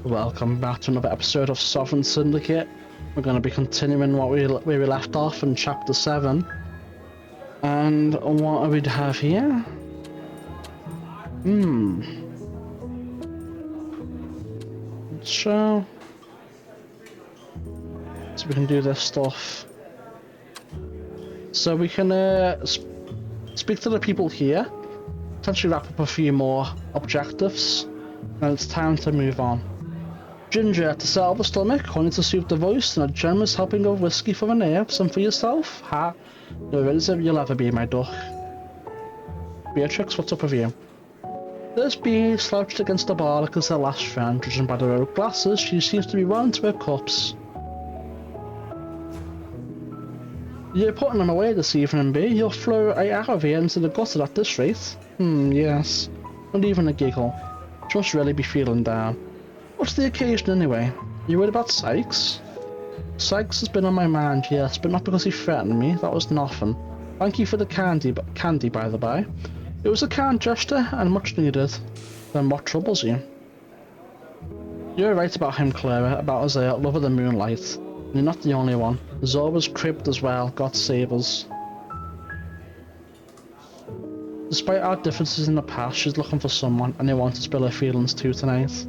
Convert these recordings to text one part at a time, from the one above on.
Welcome back to another episode of Sovereign Syndicate. We're going to be continuing where we left off in Chapter 7. And what do we have here? So we can do this stuff. So we can speak to the people here, potentially wrap up a few more objectives, and it's time to move on. Ginger, to settle the stomach, honey to soothe the voice, and a generous helping of whiskey for the nerves, and for yourself? Ha! No relative you'll ever be, my duck. Beatrix, what's up with you? There's Bee slouched against the bar like as her last friend. Judging by the row of glasses, she seems to be well into her cups. You're putting them away this evening, Bee. You'll flow right out of here into the gutter at this rate. Yes. Not even a giggle. She must really be feeling down. What's the occasion anyway? You worried about Sykes? Sykes has been on my mind, yes, but not because he threatened me. That was nothing. Thank you for the candy by the by. It was a kind gesture and much needed. Then what troubles you? You're right about him, Clara, about his love of the moonlight. You're not the only one. Zora's cribbed as well, God save us. Despite our differences in the past, she's looking for someone, and they want to spill her feelings too tonight.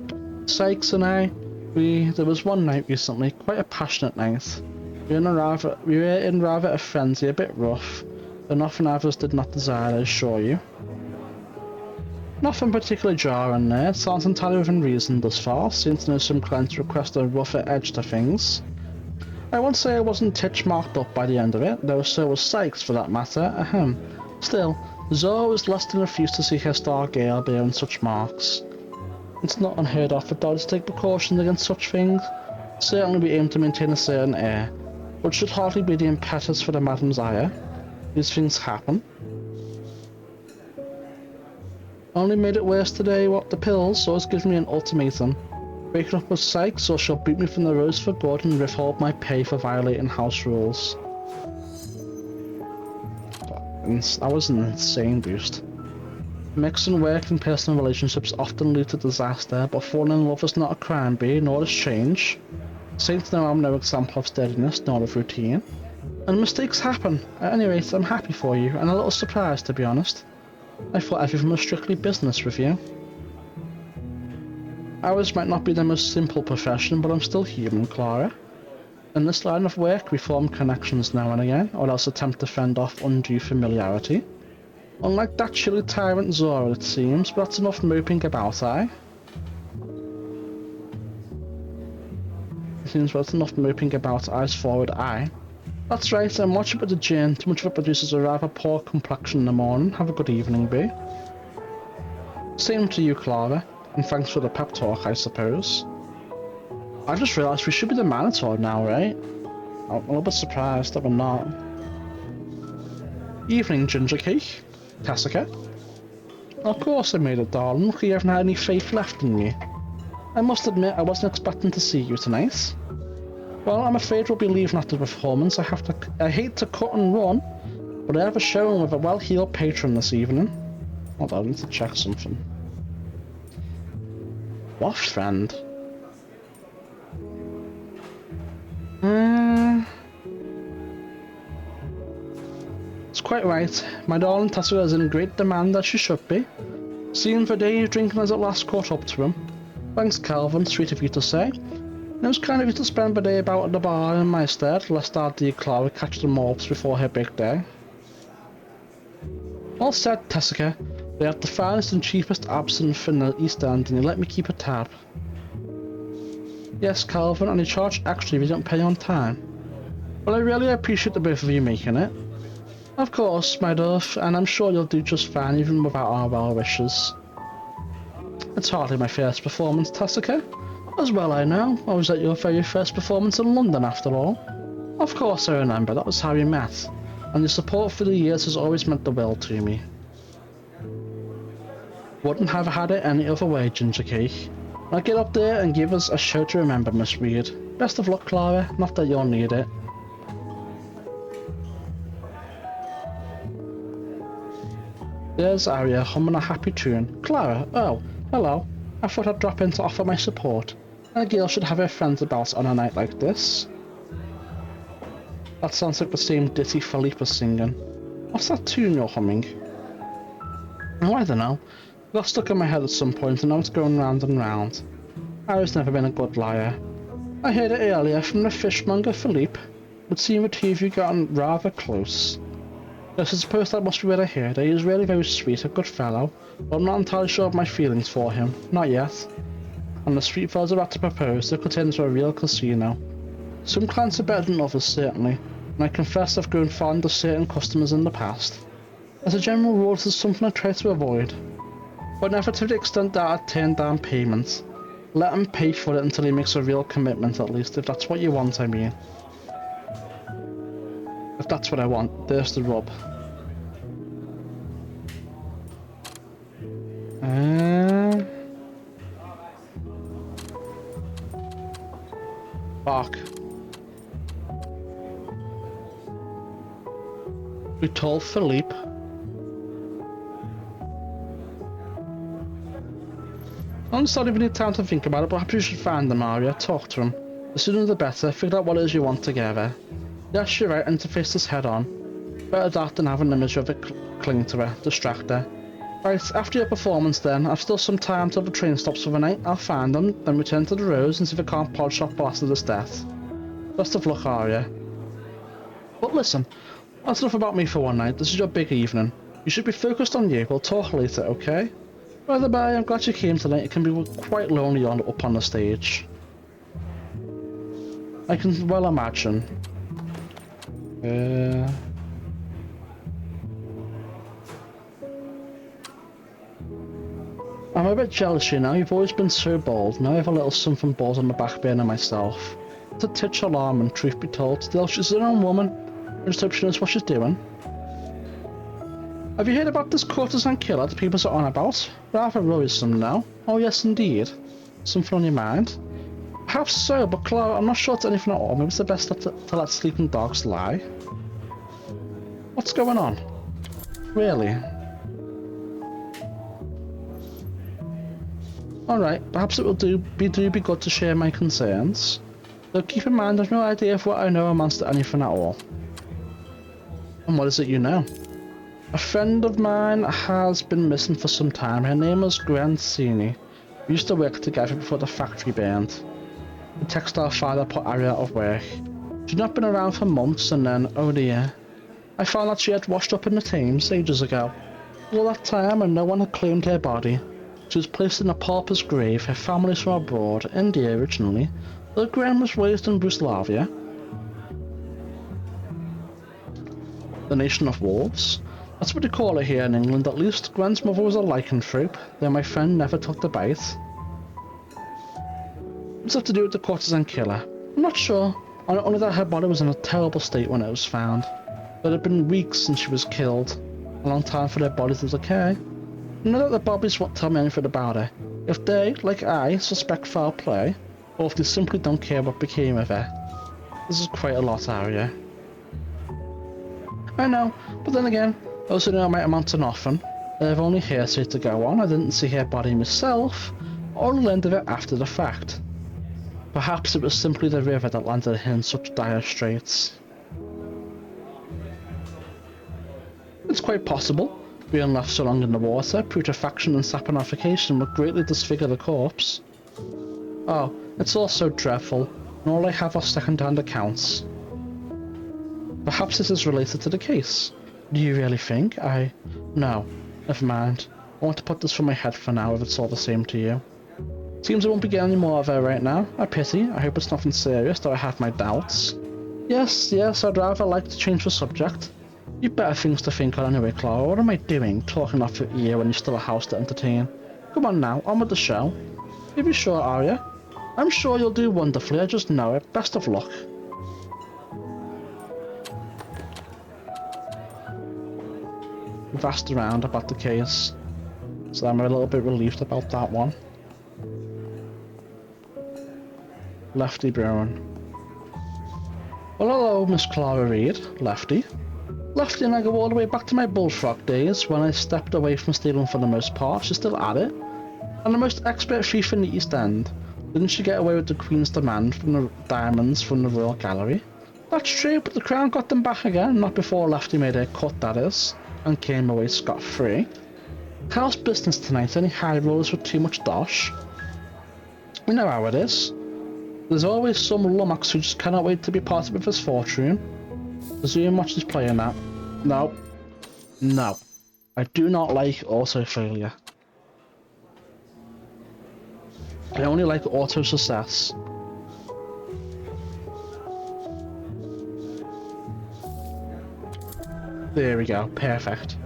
Sykes and I, there was one night recently, quite a passionate night. We were in rather a frenzy, a bit rough, though nothing either of us did not desire, I assure you. Nothing particularly jarring there, sounds entirely within reason thus far, seems to know some clients request a rougher edge to things. I won't say I wasn't titch-marked up by the end of it, though so was Sykes for that matter, Still, Zora was less than refused to see her star Gale bearing such marks. It's not unheard of for dogs to take precautions against such things. Certainly we aim to maintain a certain air, but should hardly be the impetus for the madam's ire. These things happen. Only made it worse today, what the pills, so it's given me an ultimatum. Breaking up with Sykes, or she'll boot me from the rows for good and withhold my pay for violating house rules. That was an insane boost. Mixing work and personal relationships often lead to disaster, but falling in love is not a crime, Bee, nor is change. Saints know I'm no example of steadiness, nor of routine. And mistakes happen. At any rate, I'm happy for you, and a little surprised, to be honest. I thought everything was strictly business with you. Ours might not be the most simple profession, but I'm still human, Clara. In this line of work, we form connections now and again, or else attempt to fend off undue familiarity. Unlike that chilly tyrant Zora, it seems, but that's enough moping about, aye? It seems that's enough moping about, eyes forward, aye. That's right, I'm watching with the gin. Too much of it produces a rather poor complexion in the morning. Have a good evening, Bee. Same to you, Clara, and thanks for the pep talk, I suppose. I just realised we should be the Minotaur now, right? I'm a little bit surprised that we're not. Evening, Ginger Cake. Tessica? Of course I made it, darling. Look, you haven't had any faith left in you. I must admit, I wasn't expecting to see you tonight. Well, I'm afraid we'll be leaving after the performance. I hate to cut and run, but I have a showing with a well-heeled patron this evening. Hold on, I need to check something. What friend? It's quite right. My darling Tessica is in great demand as she should be. Seeing the day drinking has at last caught up to him. Thanks, Calvin, sweet of you to say. It was kind of you to spend the day about at the bar in my stead, lest our dear Clara catch the morbs before her big day. Well said, Tessica. They have the finest and cheapest absinthe in the East End, and you let me keep a tab. Yes, Calvin, and you charge extra if you don't pay on time. Well, I really appreciate the both of you making it. Of course, my dove, and I'm sure you'll do just fine even without our well wishes. It's hardly my first performance, Tessica. As well I know, I was at your very first performance in London after all. Of course I remember, that was how we met, and your support for the years has always meant the world to me. Wouldn't have had it any other way, Ginger Cake. Now get up there and give us a show to remember, Miss Reed. Best of luck, Clara, not that you'll need it. There's Arya humming a happy tune. Clara, oh, hello. I thought I'd drop in to offer my support. A girl should have her friends about on a night like this. That sounds like the same ditty Philippe was singing. What's that tune you're humming? Oh, I don't know. It got stuck in my head at some point and now it's going round and round. Harry's never been a good liar. I heard it earlier from the fishmonger Philippe. It would seem the two of you gotten rather close. Yes, I suppose that must be what I heard. He is really very sweet, a good fellow, but I'm not entirely sure of my feelings for him. Not yet. And the street fellas are about to propose. They could turn into a real casino. Some clients are better than others, certainly, and I confess I've grown fond of certain customers in the past. As a general rule, this is something I try to avoid, but never to the extent that I'd turn down payments. Let him pay for it until he makes a real commitment, at least, if that's what you want, I mean. If that's what I want, there's the rub. Fuck. We told Philippe. I'm sorry we need time to think about it, but perhaps you should find him, Arya. Talk to him. The sooner the better. Figure out what it is you want together. Yes, you're right, interface this head on. Better that than have an image of it cling to her, distract her. Right, after your performance then, I've still some time till the train stops for the night. I'll find them, then return to the Rose and see if I can't polish off blasted this death. Best of luck, Arya. But listen, that's enough about me for one night. This is your big evening. You should be focused on you. We'll talk later, okay? By the by, I'm glad you came tonight. It can be quite lonely up on the stage. I can well imagine. I'm a bit jealous, you know. You've always been so bold. Now I have a little something bold on the back burner myself. It's a titch alarming, truth be told. Still, she's her own woman. I just hope she knows what she's doing. Have you heard about this courtesan killer that people are on about? Rather worrisome now. Oh yes, indeed. Something on your mind? Perhaps so, but Clara, I'm not sure it's anything at all. Maybe it's the best to let sleeping dogs lie. What's going on? Really? Alright, perhaps it will be good to share my concerns. Though keep in mind I've no idea if what I know amounts to anything at all. And what is it you know? A friend of mine has been missing for some time. Her name was Grancini. We used to work together before the factory burned. The textile father put Arya out of work. She'd not been around for months and then, oh dear, I found that she had washed up in the Thames ages ago. All that time and no one had claimed her body. She was placed in a pauper's grave. Her family's from abroad, India originally, though Gran was raised in Yugoslavia. The nation of wolves? That's what they call it here in England at least. Gran's mother was a lycanthrope, though my friend never took the bite. What's that to do with the courtesan killer? I'm not sure. Only that her body was in a terrible state when it was found. But it had been weeks since she was killed. A long time for their bodies to decay. None that the Bobbies won't tell me anything about her. If they, like I, suspect foul play, or if they simply don't care what became of her. This is quite a lot, Arya. I know, but then again, those who know might amount to nothing. I have only hearsay to go on. I didn't see her body myself, or learned of it after the fact. Perhaps it was simply the river that landed her in such dire straits. It's quite possible. Being left so long in the water, putrefaction and saponification would greatly disfigure the corpse. Oh, it's all so dreadful, and all I have are second-hand accounts. Perhaps this is related to the case. Do you really think? No, never mind. I want to put this from my head for now if it's all the same to you. Seems I won't be getting any more of her right now. I pity. I hope it's nothing serious, though I have my doubts. Yes, I'd rather like to change the subject. You've better things to think on anyway, Clara. What am I doing, talking off your ear when you're still a house to entertain? Come on now, on with the show. You be sure, Arya? I'm sure you'll do wonderfully, I just know it. Best of luck. We've asked around about the case, so I'm a little bit relieved about that one. Lefty Brown. Well, hello, Miss Clara Reed. Lefty. Lefty and I go all the way back to my bullfrog days when I stepped away from stealing for the most part. She's still at it. And the most expert thief in the East End. Didn't she get away with the Queen's demand from the diamonds from the Royal Gallery? That's true, but the Crown got them back again, not before Lefty made a cut, that is, and came away scot-free. How's business tonight? Any high rollers with too much dosh? We know how it is. There's always some lummox who just cannot wait to be part of his fortune. Presume watch this player now. No. No. I do not like auto failure. I only like auto success. There we go, perfect.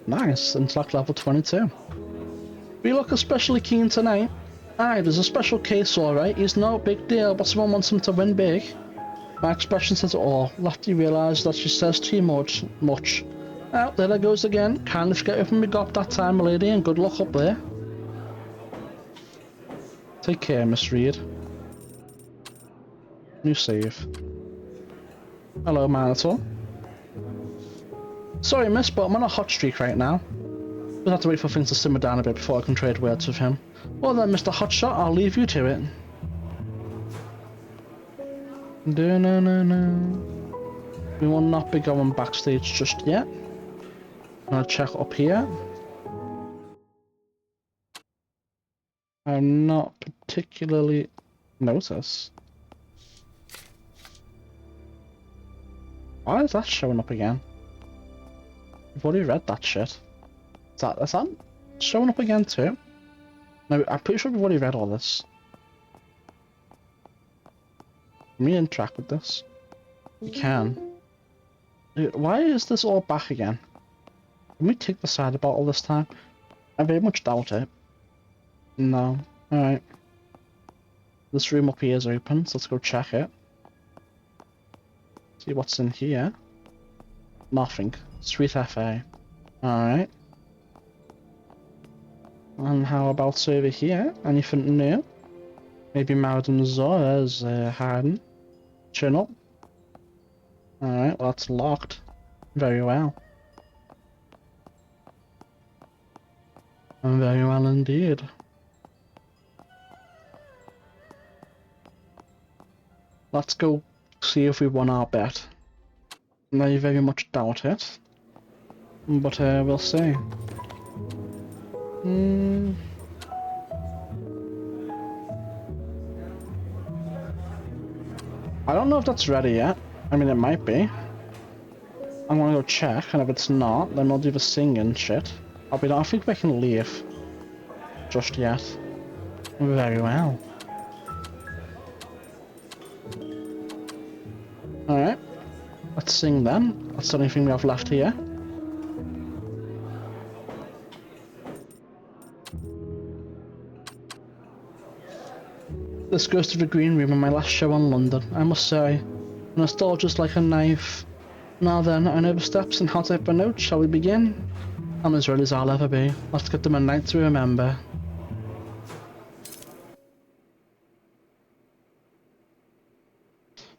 Nice, intellect level 22. We look especially keen tonight. Aye, there's a special case alright, he's no big deal, but someone wants him to win big. My expression says it all. Lefty realised that she says too much. Well, there it goes again. Kindly forget everything we got that time, milady, and good luck up there. Take care, Miss Reed. New save. Hello, Manator. Sorry, miss, but I'm on a hot streak right now. We'll have to wait for things to simmer down a bit before I can trade words with him. Well then, Mr. Hotshot, I'll leave you to it. No. We will not be going backstage just yet. I'm gonna check up here. I'm not particularly noticed. Why is that showing up again? I've already read that shit. Is that showing up again too? No, I'm pretty sure we've already read all this. Can we interact with this? We can. Dude, why is this all back again? Can we take the side about all this time? I very much doubt it. No. Alright. This room up here is open, so let's go check it. See what's in here. Nothing. Sweet FA. Alright. And how about over here? Anything new? Maybe Madam Zora's hiding. Chin up. Alright, well that's locked. Very well. And very well indeed. Let's go see if we won our bet. I very much doubt it. But we'll see. I don't know if that's ready yet. I mean, it might be. I'm gonna go check, and if it's not, then we'll do the singing shit. I don't think we can leave just yet. Very well. Alright. Let's sing then. That's the only thing we have left here. This goes to the green room in my last show in London, I must say. Nostalgia's like a knife. Now then, I know the steps and how to hit the notes. Shall we begin? I'm as ready as I'll ever be. Let's get them a night to remember.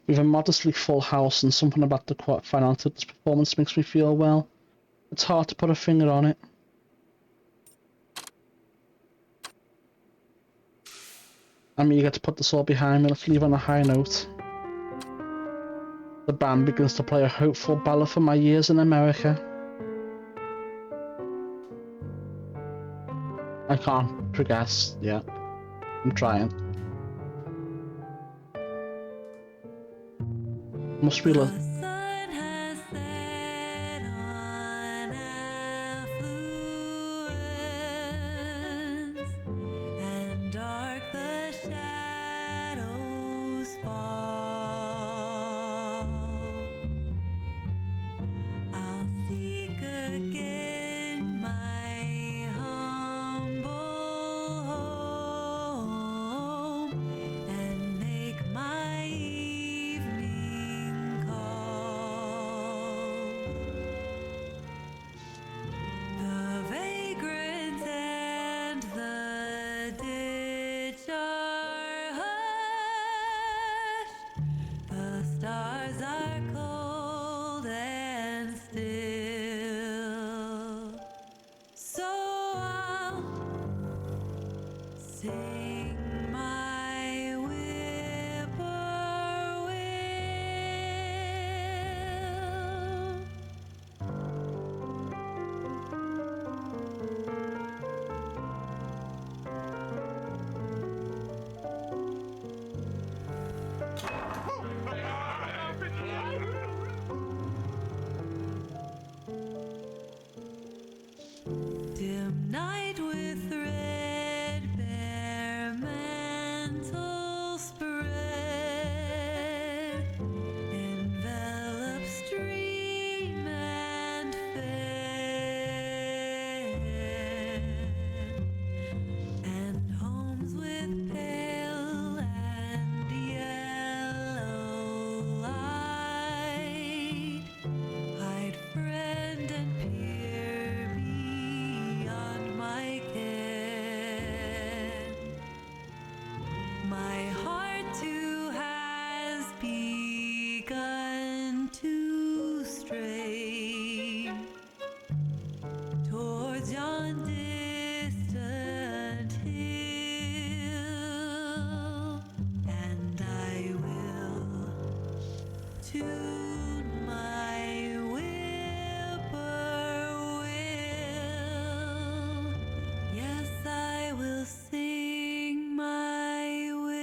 We have a modestly full house, and something about the finality of this performance makes me feel well. It's hard to put a finger on it. I'm eager to put this all behind me. Let's leave on a high note. The band begins to play a hopeful ballad for my years in America. I can't progress yet. I'm trying. Must be Sing my whippoorwill. Dim night with red bare mantle spread, envelop stream and fair, and homes with pale and yellow light hide friend and peer beyond my ken. My heart too has begun to stray towards yon distant hill, and I will tune my whippoorwill. Yes, I will sing my whippoorwill.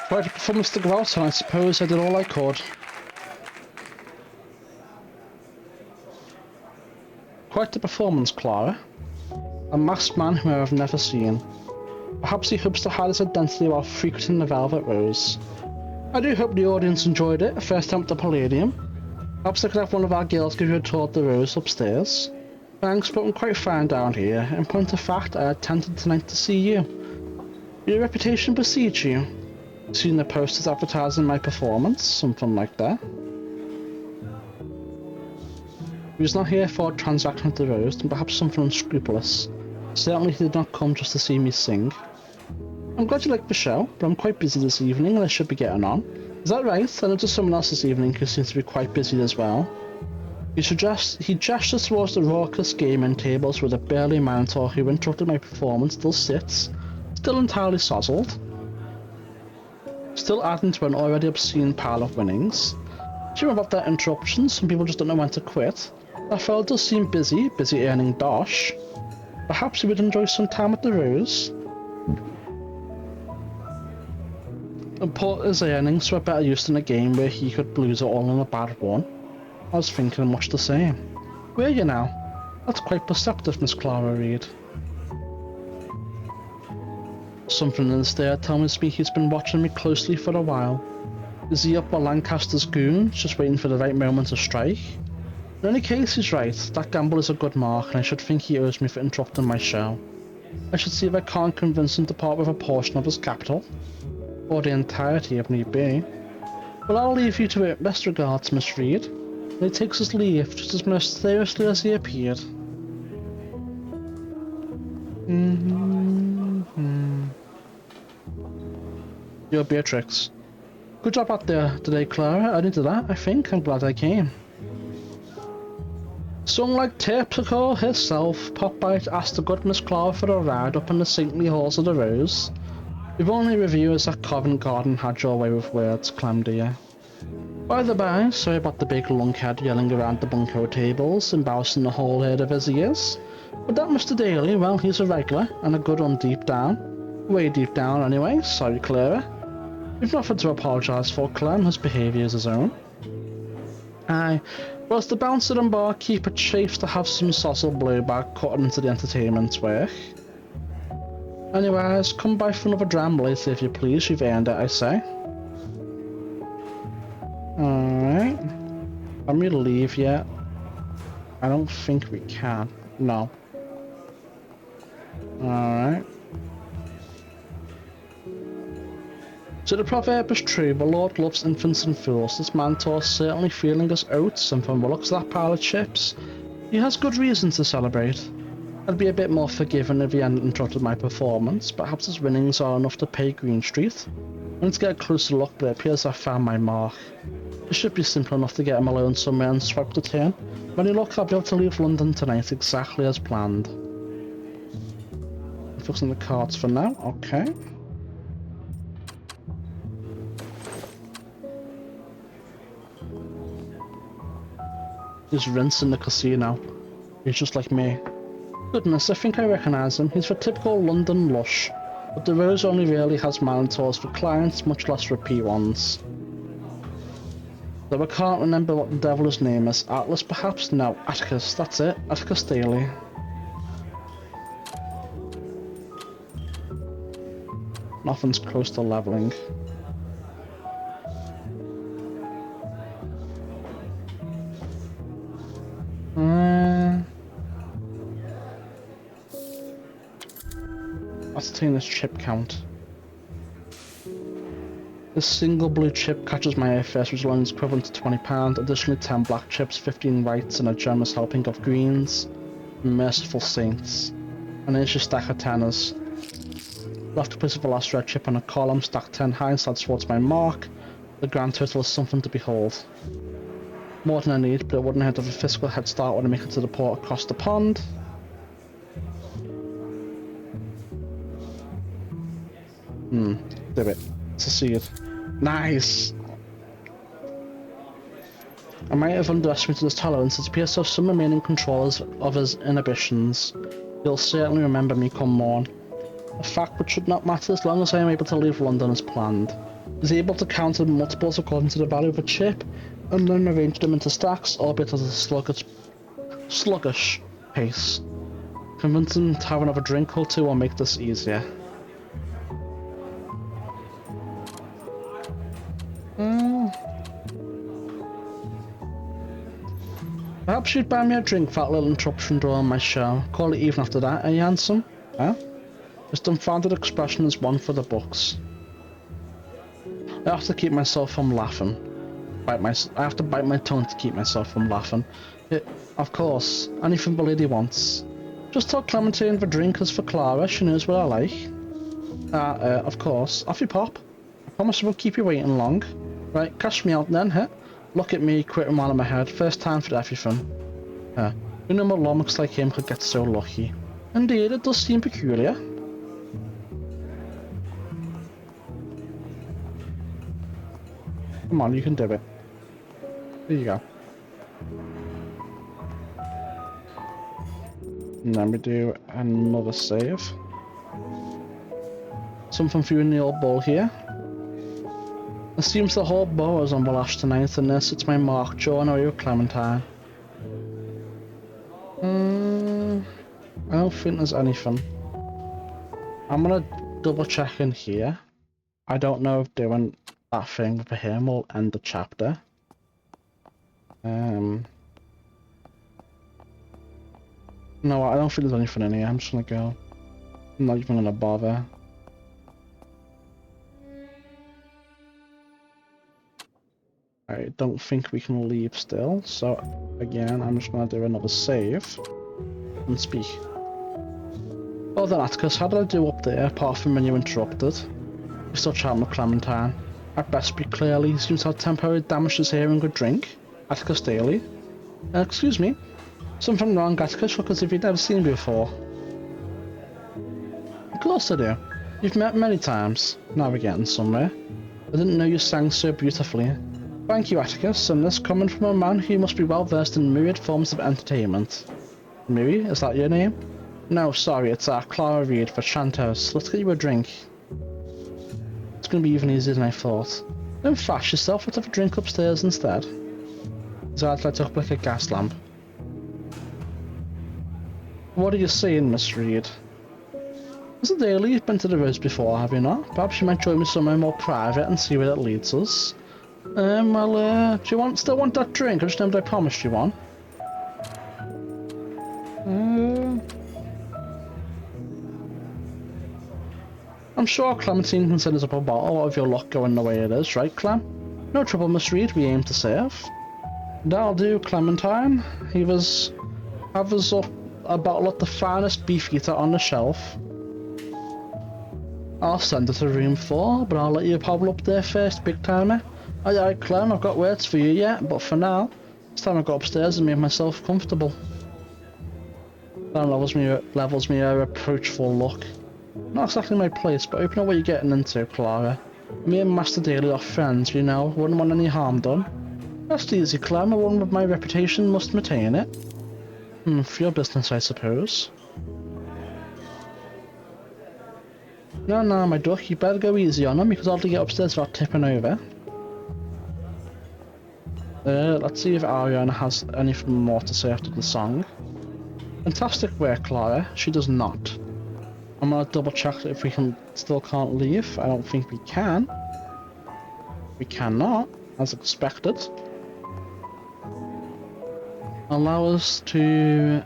Quite a performance to go out on, I suppose I did all I could. Quite the performance, Clara. A masked man whom I have never seen. Perhaps he hopes to hide his identity while frequenting the Velvet Rose. I do hope the audience enjoyed it, first time at the Palladium. Perhaps I could have one of our girls give you a tour of the Rose upstairs. Thanks, but I'm quite fine down here. In point of fact, I attended tonight to see you. Your reputation precedes you. Seen the posters advertising my performance, something like that. He was not here for a transaction with the Rose, and perhaps something unscrupulous. Certainly he did not come just to see me sing. I'm glad you liked the show, but I'm quite busy this evening and I should be getting on. Is that right? I noticed someone else this evening who seems to be quite busy as well. He gestures towards the raucous gaming tables where the burly monitor who interrupted my performance still sits, still entirely sozzled. Still adding to an already obscene pile of winnings. Shame about that interruption, some people just don't know when to quit. That fellow does seem busy earning dosh. Perhaps he would enjoy some time at the Rose. And put his earnings to a better use than a game where he could lose it all in a bad one. I was thinking much the same. Where are you now? That's quite perceptive, Miss Clara Reed. Something in the stare tells me he's been watching me closely for a while. Is he up while Lancaster's goons, just waiting for the right moment to strike? In any case, he's right. That gamble is a good mark, and I should think he owes me for interrupting my show. I should see if I can't convince him to part with a portion of his capital. Or the entirety if need be. Well, I'll leave you to it. Best regards, Miss Reed. And he takes his leave just as mysteriously as he appeared. You're Beatrix. Good job out there today, Clara. I needed that, I think. I'm glad I came. Sung like Terpsichore herself, Popbite asked the good Miss Clara for a ride up in the saintly halls of the Rose. If only reviewers at Covent Garden had your way with words, Clamdear. By the by, sorry about the big lunkhead yelling around the bunco tables, embarrassing the whole herd of his ears. But that Mr. Daly, well, he's a regular, and a good one deep down. Way deep down, anyway. Sorry, Clara. You've nothing to apologise for, Clem. His behaviour is his own. Aye, whilst the bouncer and barkeeper chafes to have some sauce or blowback cut into the entertainment's work. Anyways, come by for another dram later if you please. You've earned it, I say. Alright. Can we leave yet? I don't think we can. No. Alright. So the proverb is true, the Lord loves infants and fools. This Mantor's certainly feeling his oats, and from the looks of that pile of chips, he has good reasons to celebrate. I'd be a bit more forgiving if he hadn't interrupted my performance. Perhaps his winnings are enough to pay Green Street. Let's get a closer look, but it appears I found my mark. It should be simple enough to get him alone somewhere and swipe the turn. When you look, I'll be able to leave London tonight exactly as planned. Fixing the cards for now, okay. He's rinsing the casino. He's just like me. Goodness, I think I recognise him. He's the typical London lush, but the Rose only really has mentors for clients, much less repeat ones. Though I can't remember what the devil's name is. Atlas, perhaps? No, Atticus, that's it. Atticus Daly. Nothing's close to leveling. Ascertain this chip count. This single blue chip catches my eye first, which alone is equivalent to £20. Additionally, 10 black chips, 15 whites, and a generous helping of greens. Merciful saints. And here's your stack of tenors. I'll have to place the last red chip on a column, stack 10 high and slide towards my mark. The grand total is something to behold. More than I need, but it wouldn't hurt to have a physical head start when I make it to the port across the pond. Do it. Succeed. Nice! I might have underestimated his tolerance. It appears to have some remaining control of his inhibitions. He'll certainly remember me come morn. A fact which should not matter as long as I am able to leave London as planned. He's able to count in multiples according to the value of a chip, and then arrange them into stacks, albeit at a sluggish pace. Convince him to have another drink or two will make this easier. Perhaps you'd buy me a drink for that little interruption during my show. Call it even after that, eh, handsome? Huh? His dumbfounded expression is one for the books. I have to keep myself from laughing. I have to bite my tongue to keep myself from laughing. Of course, anything the lady wants. Just tell Clementine the drink is for Clara, she knows what I like. Of course. Off you pop. I promise I won't keep you waiting long. Right, cash me out then, huh? Look at me, quitting while I'm ahead. First time for everything. Who knew lummox like him could get so lucky? Indeed, it does seem peculiar. Come on, you can do it. There you go. And then we do another save. Something for you in the old bowl here. It seems the whole borough is on the lash tonight, and this it's my mark, John, or you Clementine. I don't think there's anything. I'm gonna double check in here. I don't know if doing that thing for him will end the chapter. No, I don't think there's anything in here. I'm just gonna go. I'm not even gonna bother. I don't think we can leave still, so again, I'm just gonna do another save and speak. Oh, then Atticus, how did I do up there, apart from when you interrupted? You're still chatting with Clementine. At best be clearly, he seems to have temporary damage to his hearing or drink. Atticus Daly. Excuse me? Something wrong, Atticus? Look as if you'd never seen me before. Of course I do. You've met many times. Now we're getting somewhere. I didn't know you sang so beautifully. Thank you, Atticus, and this coming from a man who must be well versed in myriad forms of entertainment. Miri, is that your name? No, sorry, it's Clara Reed for Chantos. Let's get you a drink. It's gonna be even easier than I thought. Don't fash yourself, let's have a drink upstairs instead. His eyes light up like a gas lamp. What are you saying, Miss Reed? Mr. Daly, you've been to the Rose before, have you not? Perhaps you might join me somewhere more private and see where it leads us. Do you still want that drink? I just remembered I promised you one. I'm sure Clementine can send us up a bottle of your luck going the way it is, right, Clem? No trouble, Miss Reed, we aim to save. That'll do, Clementine. Have us up a bottle of the finest beef eater on the shelf. I'll send her to room 4, but I'll let you hobble up there first, big timer. Aye, Clem, I've got words for you yet, but for now, it's time I go upstairs and make myself comfortable. Clem levels me a reproachful look. Not exactly my place, but open up what you're getting into, Clara. Me and Master Daly are friends, you know, wouldn't want any harm done. Rest easy, Clem, a woman with my reputation must maintain it. For your business, I suppose. No, my duck, you better go easy on him, because I'll have to get upstairs without tipping over. Let's see if Ariana has anything more to say after the song. Fantastic work, Clara. She does not. I'm gonna double check if we still can't leave. I don't think we can. We cannot, as expected. Allow us to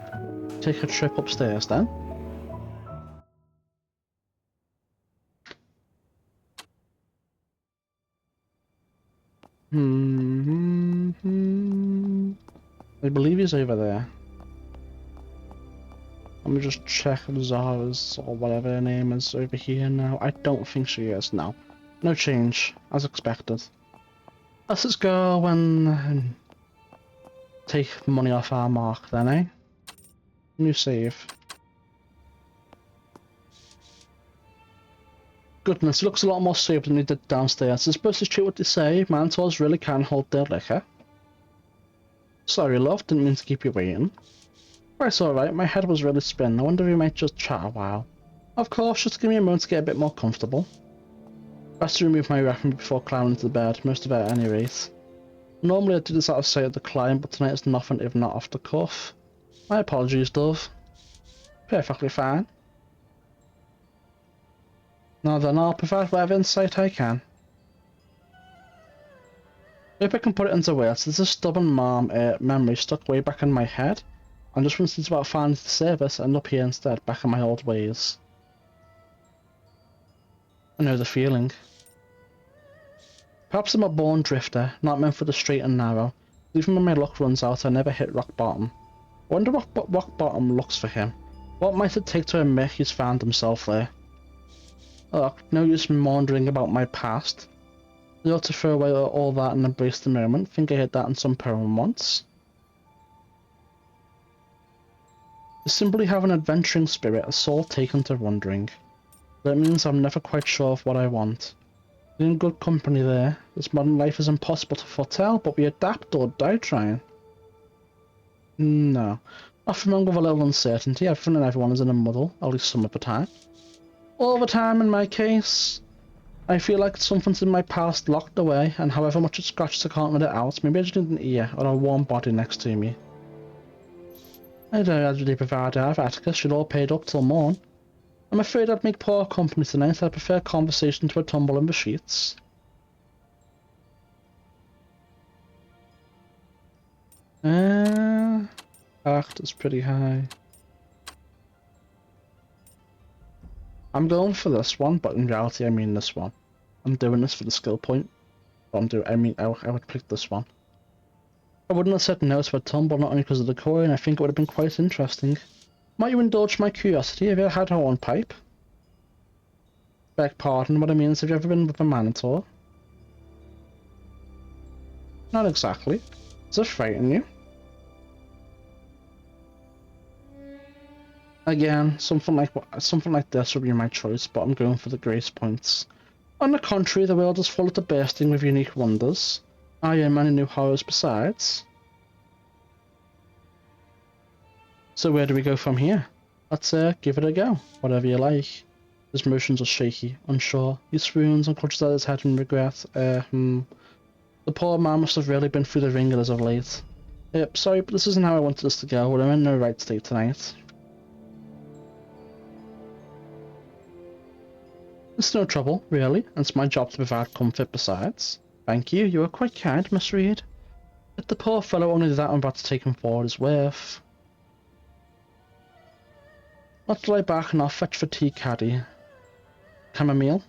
take a trip upstairs then. I believe he's over there. Let me just check if Zara's or whatever her name is over here now. I don't think she is, no. No change, as expected. Let's just go and take money off our mark then, eh? New save. Goodness, it looks a lot more safe than he did downstairs. I suppose it's true what they say, mentors really can hold their liquor. Sorry, love, didn't mean to keep you waiting. It's alright, my head was really spinning. I wonder if we might just chat a while. Of course, just give me a moment to get a bit more comfortable. Best to remove my weapon before climbing into the bed, most of it at any rate. Normally I do this out of sight of the client, but tonight it's nothing if not off the cuff. My apologies, Dove. Perfectly fine. Now then, I'll provide whatever insight I can. Hope I can put it into words. There's a stubborn memory stuck way back in my head. And just when it's about finding the service, I end up here instead, back in my old ways. I know the feeling. Perhaps I'm a born drifter, not meant for the straight and narrow. Even when my luck runs out, I never hit rock bottom. I wonder what rock bottom looks for him. What might it take to admit he's found himself there? Look, no use me maundering about my past. I ought to throw away all that and embrace the moment. Think I heard that in some poem once. I simply have an adventuring spirit, a soul taken to wandering. That means I'm never quite sure of what I want. You're in good company there. This modern life is impossible to foretell, but we adapt or die trying. No. Often wrong with a little uncertainty, everything and everyone is in a muddle, at least some of the time. All the time in my case. I feel like something's in my past locked away, and however much it scratches I can't let it out. Maybe I just need an ear or a warm body next to me. I don't actually provide our Atticus, you're all paid up till morn. I'm afraid I'd make poor company tonight. I prefer conversation to a tumble in the sheets. Character's pretty high. I'm going for this one, but in reality I mean this one. I'm doing this for the skill point. But I would pick this one. I wouldn't have said no to a tumble, not only because of the coin, I think it would have been quite interesting. Might you indulge my curiosity? Have you ever had a hornpipe? Beg pardon, what I mean is, have you ever been with a minotaur? Not exactly. Does it frighten you? Again, something like this would be my choice, but I'm going for the grace points. On the contrary, the world is full to bursting with unique wonders. And many new horrors besides. So where do we go from here? Let's give it a go, whatever you like. His motions are shaky, unsure. He swoons and clutches at his head in regret. The poor man must have really been through the ringer as of late. Sorry, but this isn't how I wanted this to go. I'm in no right state tonight. It's no trouble, really, and it's my job to provide comfort besides. Thank you, you are quite kind, Miss Reed. If the poor fellow only that I'm about to take him for is worth. Let's lie back and I'll fetch the tea caddy. Chamomile?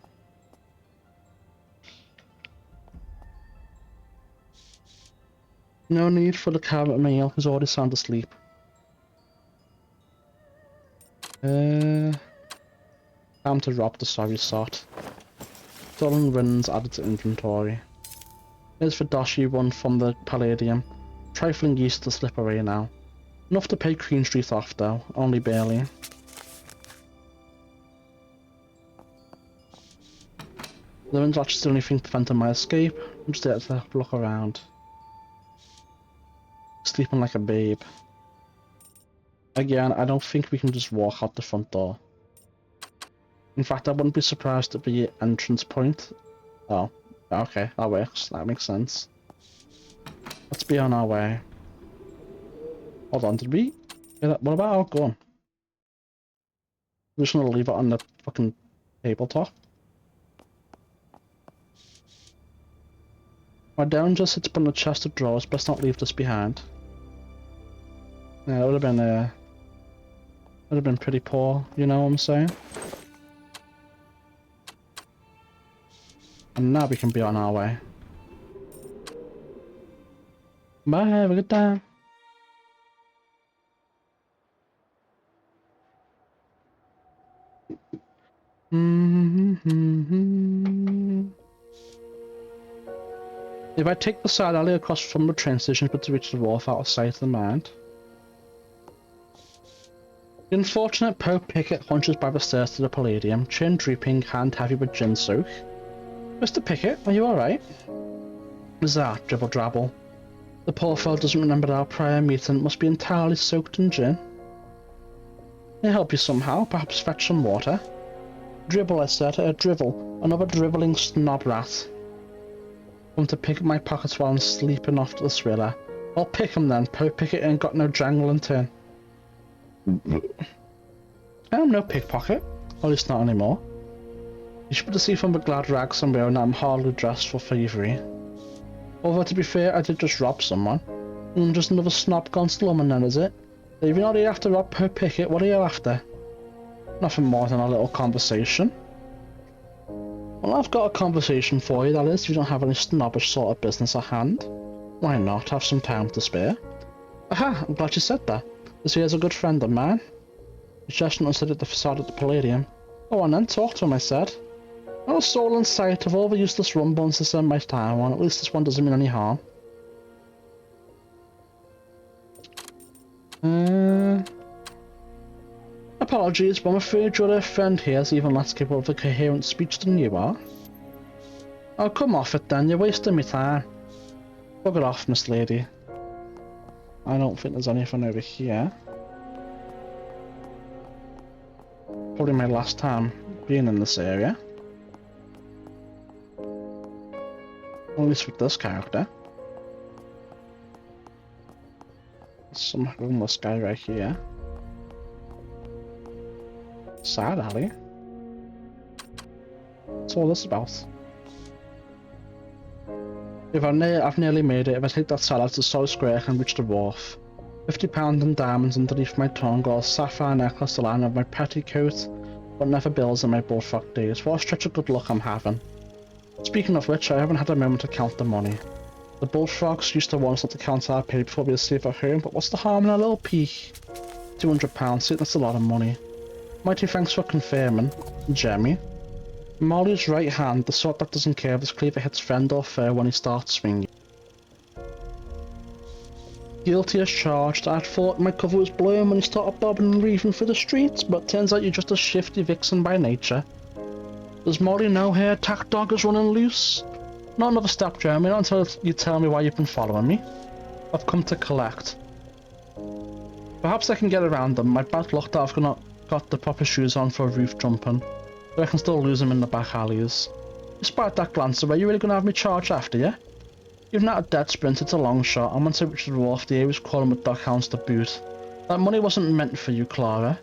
No need for the chamomile, he's already sound asleep. Time to rob the sorry sort. Stolen runs added to inventory. Here's the doshy one from the Palladium. Trifling east to slip away now. Enough to pay Queen Street off though, only barely. The runs actually the only thing preventing my escape. I'm just there to look around. Sleeping like a babe. Again, I don't think we can just walk out the front door. In fact, I wouldn't be surprised at the entrance point. Oh, okay, that works. That makes sense. Let's be on our way. Hold on, did we? What about our gun? I'm just gonna leave it on the fucking tabletop. My down just sits upon the chest of drawers. Best not leave this behind. Yeah, it would have been pretty poor. You know what I'm saying? And now we can be on our way. Bye, have a good time. If I take the side alley across from the train station but to reach the wharf out of sight and mind. The unfortunate Poe Pickett hunches by the stairs to the Palladium, chin drooping, hand heavy with gin soak. Mr. Pickett, are you alright? Bizarre, dribble drabble. The poor fellow doesn't remember our prior meeting, must be entirely soaked in gin. May I help you somehow? Perhaps fetch some water? Dribble, I said, drivel. Another drivelling snob rat. Come to pick up my pockets while I'm sleeping off to the thriller. I'll pick him then, Poe Pickett ain't got no jangle and tin. I am no pickpocket, at least not anymore. You should be to see from the glad rags I'm wearing that I'm hardly dressed for thievery. Although to be fair, I did just rob someone. Just another snob gone slumming then, is it? If you're not here after rob Poe Pickett, what are you after? Nothing more than a little conversation. Well, I've got a conversation for you, that is, if you don't have any snobbish sort of business at hand. Why not have some time to spare? Aha, I'm glad you said that. This here's a good friend of mine. The chestnut stood at the facade of the Palladium. Go on then, talk to him, I said. No soul in sight of all the useless rumblings to spend my time on. At least this one doesn't mean any harm. Apologies, but I'm afraid your friend here is even less capable of a coherent speech than you are. Oh, come off it then, you're wasting my time. Bugger off, Miss Lady. I don't think there's anything over here. Probably my last time being in this area. At least with this character. There's some homeless guy right here. Sad alley. What's all this about? If I've nearly made it. If I take that salad to South Square, I can reach the wharf. £50 in diamonds underneath my tongue, or a sapphire necklace to line of my petticoat, but never bills in my bullfrog days. What a stretch of good luck I'm having. Speaking of which, I haven't had a moment to count the money. The bullfrogs used to want us not to count our pay before we receive at home, but what's the harm in a little peek? £200, see, that's a lot of money. Mighty thanks for confirming, Jemmy. Molly's right hand, the sort that doesn't care if his cleaver hits friend or foe when he starts swinging. Guilty as charged. I'd thought my cover was blown when he started bobbing and weaving through the streets, but turns out you're just a shifty vixen by nature. Does Molly know her attack dog is running loose? Not another step, Jeremy, not until you tell me why you've been following me. I've come to collect. Perhaps I can get around them. My bad luck that I've not got the proper shoes on for roof jumping, but I can still lose them in the back alleys. Despite that glance away, you really gonna have me charge after you? Even at a dead sprint, it's a long shot, and once I reach the wharf, the air was crawling with duckhounds to boot. That money wasn't meant for you, Clara.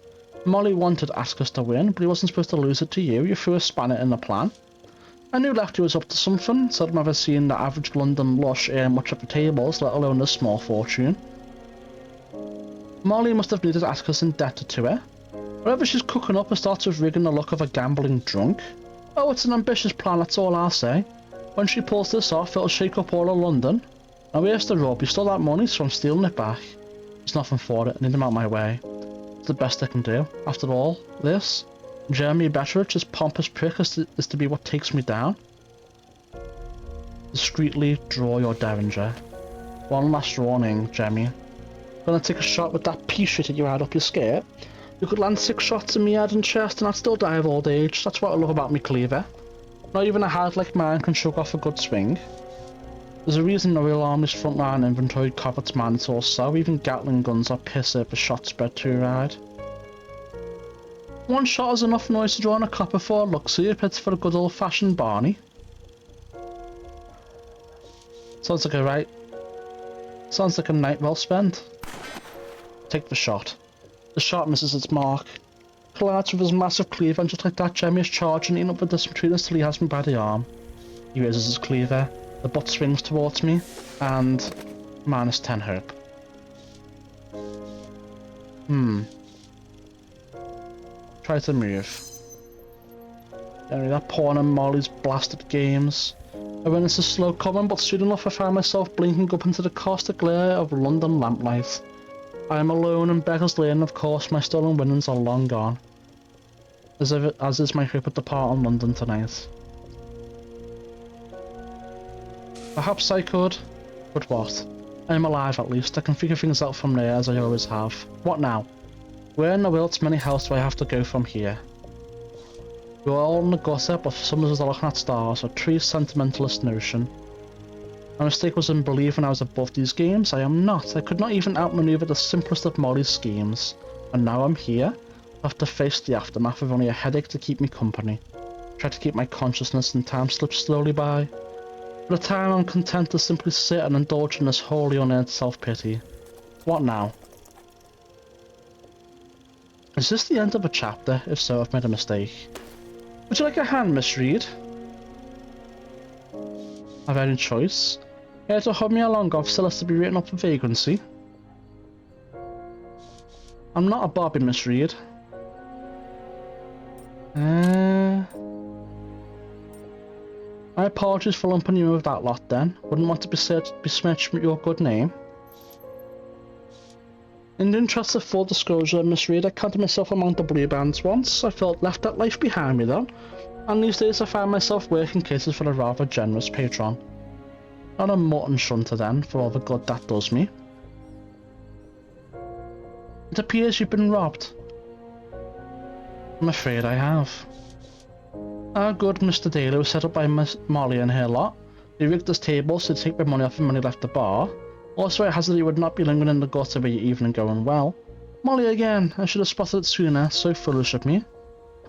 Molly wanted Askus to win, but he wasn't supposed to lose it to you. You threw a spanner in the plan. I knew Lefty was up to something, so I'd never seen the average London lush earn much at the tables, let alone a small fortune. Molly must have needed Askus indebted to her. Whatever she's cooking up, it starts with rigging the look of a gambling drunk. Oh, it's an ambitious plan, that's all I'll say. When she pulls this off, it'll shake up all of London. Now here's the rub, you stole that money, so I'm stealing it back. There's nothing for it, I need him out my way. It's the best I can do. After all, this Jeremy Betteridge, this pompous prick is to be what takes me down. Discreetly draw your derringer. One last warning, Jeremy. Gonna take a shot with that pea shit that you had up your skirt? You could land 6 shots in me head and chest and I'd still die of old age. That's what I love about me cleaver. Not even a heart like mine can shrug off a good swing. There's a reason the Royal Army's frontline inventory covets man it's all so. Even Gatling guns are piss if a shot spread too wide. One shot is enough noise to draw on a copper for luxury if it's for a good old-fashioned Barney. Sounds like a night well spent. Take the shot. The shot misses its mark. Collides with his massive cleaver, and just like that, Jeremy is charging, eating up the distance between us till he has me by the arm. He raises his cleaver, the butt swings towards me, and -10 hope. Try to move. Anyway, that porn and Molly's blasted games. Awareness is slow coming, but soon enough I find myself blinking up into the caustic glare of London lamplight. I am alone in Beggar's Lane, and of course my stolen winnings are long gone. As is my hope at the part in London tonight. Perhaps I could, but what? I am alive at least. I can figure things out from there as I always have. What now? Where in the world's many house do I have to go from here? We're all in the gutter, but for some of us are looking at stars, a true sentimentalist notion. My mistake was in believing I was above these games. I am not. I could not even outmaneuver the simplest of Molly's schemes. And now I'm here. I have to face the aftermath of only a headache to keep me company. Try to keep my consciousness and time slips slowly by. For the time I'm content to simply sit and indulge in this wholly unearned self-pity. What now? Is this the end of a chapter? If so, I've made a mistake. Would you like a hand, Miss Reed? I've had a choice. Here to help me along, I've still has to be written up for vagrancy. I'm not a Bobby, Miss Reed. My apologies for lumping you with that lot then. Wouldn't want to besmirch your good name. In the interest of full disclosure, Miss Reed, I counted myself among the blue bands once. I felt left that life behind me though, and these days I find myself working cases for a rather generous patron. Not a mutton shunter then, for all the good that does me. It appears you've been robbed. I'm afraid I have. Our good Mr. Daly was set up by Miss Molly and her lot. They rigged his tables to take my money off him when he left the bar. Also, I hazard he would not be lingering in the gutter with your evening going well. Molly again, I should have spotted it sooner, so foolish of me.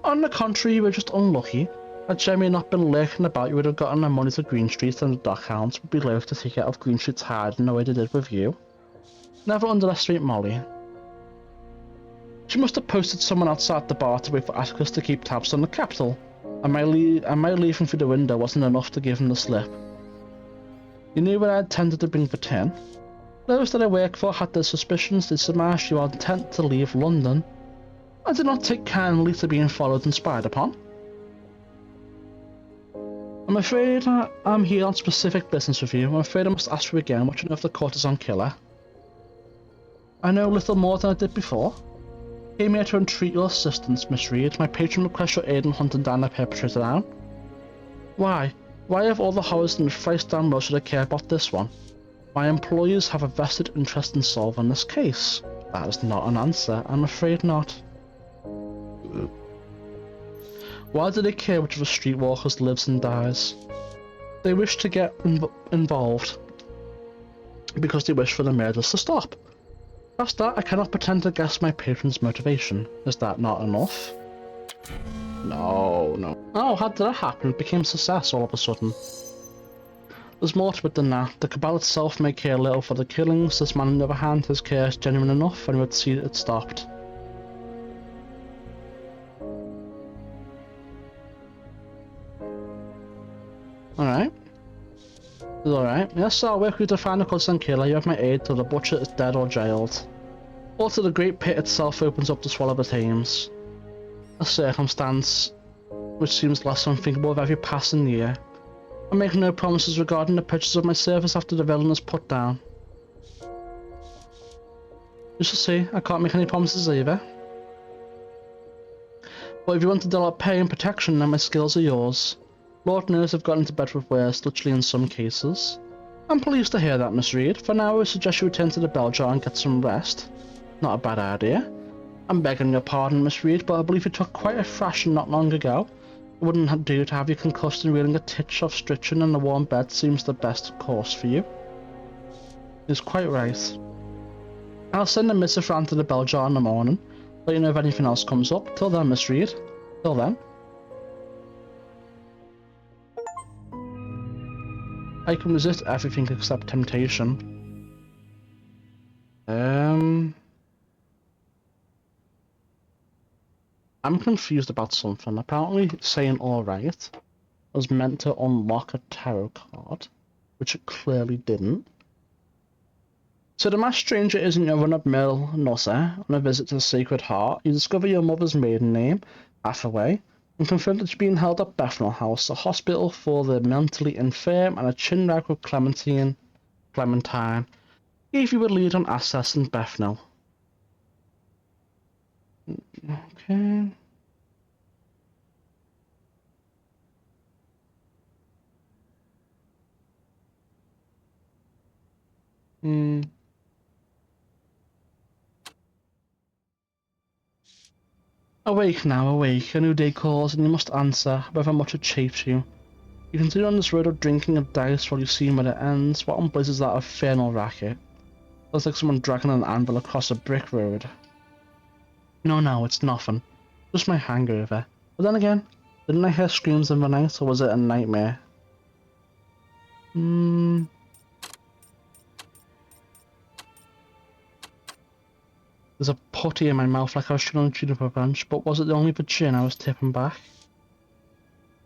On the contrary, you were just unlucky. Had Jeremy not been lurking about, you would have gotten the money to Green Street, and the dockhounds would be loath to take it out of Green Street's hiding the way they did with you. Never underestimate Molly. She must have posted someone outside the bar to wait for Atticus to keep tabs on the capital, and my leaving through the window wasn't enough to give him the slip. You knew when I intended to bring the tin. Those that I work for had their suspicions. They surmised you are intent to leave London. I did not take kindly to being followed and spied upon. I'm afraid I'm here on specific business with you. I'm afraid I must ask you again what you know of the courtesan killer. I know little more than I did before. Came here to entreat your assistance, Miss Reed. My patron requests your aid in hunting down the perpetrator down. Why? Why of all the horrors in the thrice-down road should I care about this one? My employers have a vested interest in solving this case. That is not an answer, I'm afraid not. Why do they care which of the streetwalkers lives and dies? They wish to get involved because they wish for the murders to stop. Past that, I cannot pretend to guess my patron's motivation. Is that not enough? No. Oh, how did that happen? It became a success all of a sudden. There's more to it than that. The cabal itself may care little for the killings. This man, on the other hand, his care is genuine enough and would see it stopped. Alright. It's alright. Yes, I'll work with you to find the cousin killer. You have my aid till the butcher is dead or jailed. Or till the great pit itself opens up to swallow the Thames. A circumstance which seems less unthinkable with every passing year. I make no promises regarding the purchase of my service after the villain is put down. You shall see, I can't make any promises either. But if you want to develop pay and protection, then my skills are yours. Lord knows I've gotten into bed with worse, literally in some cases. I'm pleased to hear that, Miss Reed. For now, I suggest you return to the bell jar and get some rest. Not a bad idea. I'm begging your pardon, Miss Reed, but I believe you took quite a thrashing not long ago. It wouldn't do to have you concussed and reeling a titch of stitching in a warm bed seems the best course for you. He's quite right. I'll send a missive round to the bell jar in the morning. Let you know if anything else comes up. Till then, Miss Reed. Till then. I can resist everything except temptation. I'm confused about something. Apparently saying alright was meant to unlock a tarot card, which it clearly didn't. So the masked stranger isn't your run-of-mill nusser on a visit to the Sacred Heart. You discover your mother's maiden name, Hathaway, and confirm that she's being held at Bethnal House, a hospital for the mentally infirm, and a chinwag with Clementine gave you a lead on access in Bethnal. Okay. Awake now, awake. A new day calls, and you must answer, however much it chafes you. You continue on this road of drinking and dice while you see where it ends. What on bliss is that infernal racket? Looks like someone dragging an anvil across a brick road. No, it's nothing. Just my hangover. But then again, didn't I hear screams in the night, or was it a nightmare? There's a putty in my mouth like I was chewing on a juniper branch, but was it only the gin I was tipping back?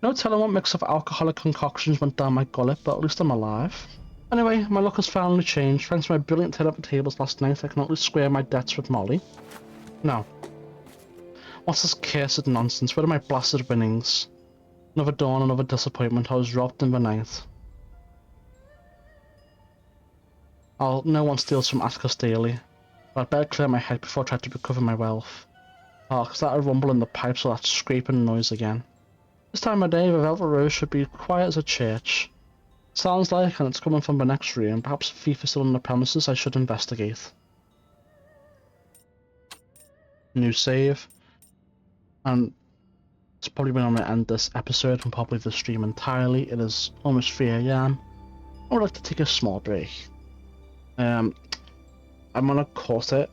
No telling what mix of alcoholic concoctions went down my gullet, but at least I'm alive. Anyway, my luck has finally changed. Thanks to my brilliant turn at the tables last night, I can at least square my debts with Molly. Now, what's this cursed nonsense? Where are my blasted winnings? Another dawn, another disappointment. I was robbed in the night. No one steals from Atticus daily. But I'd better clear my head before I try to recover my wealth. Oh, cause that a rumble in the pipes or that scraping noise again. This time of day, the Velvet Rose should be quiet as a church. Sounds like, and it's coming from the next room. Perhaps a thief is still on the premises. I should investigate. New save. And it's probably when I'm going to end this episode and probably the stream entirely. It is almost 3 AM. I would like to take a small break. I'm gonna cut it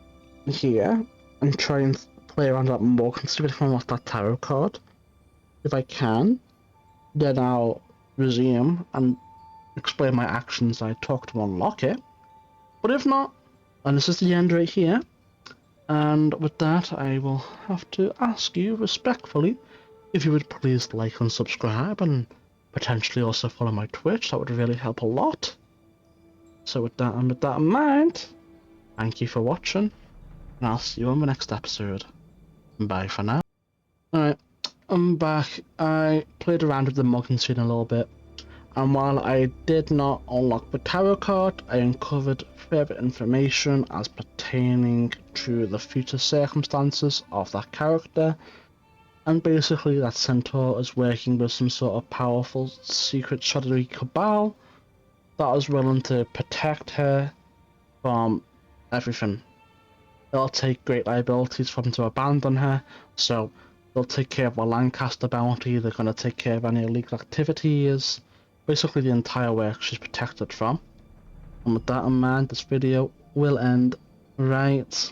here and try and play around that more, considering if I unlock that tarot card. If I can, then I'll resume and explain my actions I took to unlock it. But if not, and this is the end right here, and with that I will have to ask you respectfully if you would please like and subscribe, and potentially also follow my Twitch. That would really help a lot. So with that in mind, thank you for watching, and I'll see you on the next episode. Bye for now. Alright, I'm back. I played around with the mugging scene a little bit, and while I did not unlock the tarot card, I uncovered further information as pertaining to the future circumstances of that character, and basically that Centaur is working with some sort of powerful secret shadowy cabal that is willing to protect her from everything. They'll take great liabilities for them to abandon her, so they'll take care of the Lancaster bounty, they're going to take care of any illegal activities, basically the entire work she's protected from. And with that in mind, this video will end right